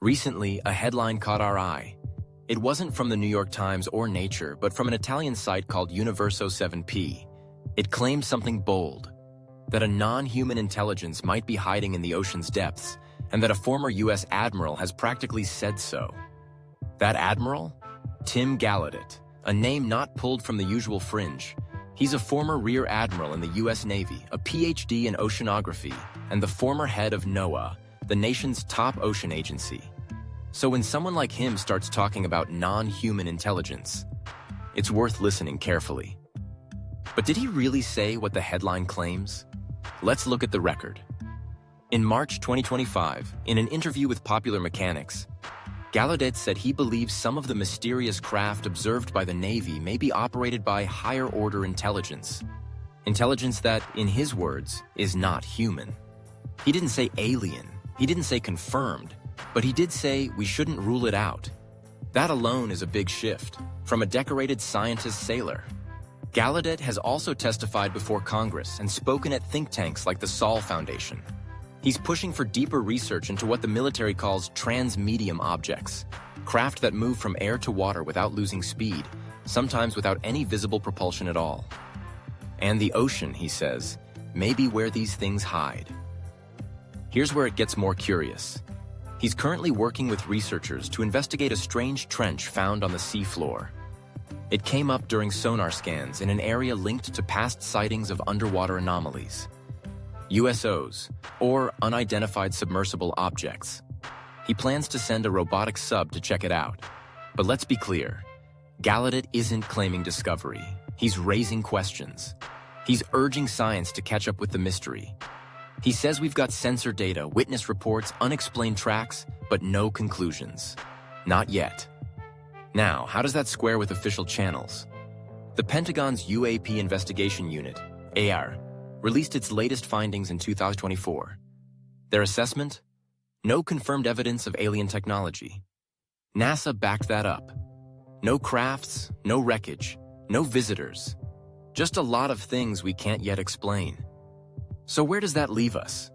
Recently, a headline caught our eye. It wasn't from the New York Times or Nature, but from an Italian site called Universo 7P. It claimed something bold, that a non-human intelligence might be hiding in the ocean's depths, and that a former US Admiral has practically said so. That Admiral? Tim Gallaudet, a name not pulled from the usual fringe. He's a former Rear Admiral in the US Navy, a PhD in oceanography, and the former head of NOAA, the nation's top ocean agency. So when someone like him starts talking about non-human intelligence, it's worth listening carefully. But did he really say what the headline claims? Let's look at the record. In March 2025, in an interview with Popular Mechanics, Gallaudet said he believes some of the mysterious craft observed by the Navy may be operated by higher-order intelligence. Intelligence that, in his words, is not human. He didn't say alien, he didn't say confirmed, but he did say we shouldn't rule it out. That alone is a big shift, from a decorated scientist-sailor. Gallaudet has also testified before Congress and spoken at think tanks like the Saul Foundation. He's pushing for deeper research into what the military calls transmedium objects, craft that move from air to water without losing speed, sometimes without any visible propulsion at all. And the ocean, he says, may be where these things hide. Here's where it gets more curious. He's currently working with researchers to investigate a strange trench found on the seafloor. It came up during sonar scans in an area linked to past sightings of underwater anomalies. USOs, or unidentified submersible objects. He plans to send a robotic sub to check it out. But let's be clear, Gallaudet isn't claiming discovery. He's raising questions. He's urging science to catch up with the mystery. He says we've got sensor data, witness reports, unexplained tracks, but no conclusions. Not yet. Now, how does that square with official channels? The Pentagon's UAP Investigation Unit, AR, released its latest findings in 2024. Their assessment? No confirmed evidence of alien technology. NASA backed that up. No crafts, no wreckage, no visitors. Just a lot of things we can't yet explain. So where does that leave us?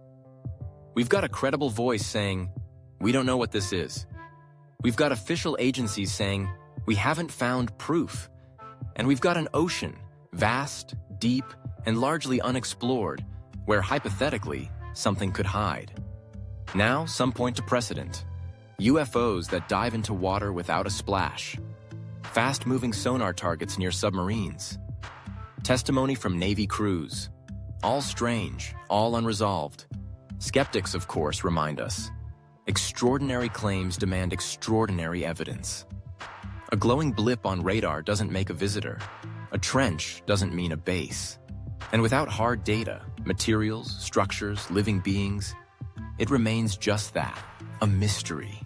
We've got a credible voice saying, we don't know what this is. We've got official agencies saying, we haven't found proof. And we've got an ocean, vast, deep, and largely unexplored, where hypothetically, something could hide. Now, some point to precedent. UFOs that dive into water without a splash. Fast-moving sonar targets near submarines. Testimony from Navy crews. All strange, all unresolved. Skeptics, of course, remind us. Extraordinary claims demand extraordinary evidence. A glowing blip on radar doesn't make a visitor. A trench doesn't mean a base. And without hard data, materials, structures, living beings, it remains just that, a mystery.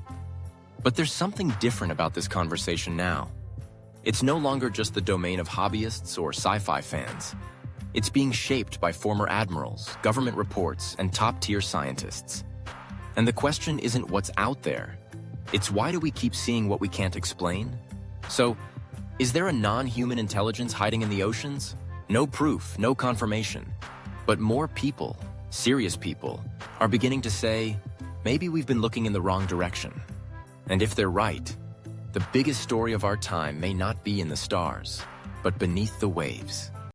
But there's something different about this conversation now. It's no longer just the domain of hobbyists or sci-fi fans. It's being shaped by former admirals, government reports, and top-tier scientists. And the question isn't what's out there. It's why do we keep seeing what we can't explain? So, is there a non-human intelligence hiding in the oceans? No proof, no confirmation. But more people, serious people, are beginning to say, maybe we've been looking in the wrong direction. And if they're right, the biggest story of our time may not be in the stars, but beneath the waves.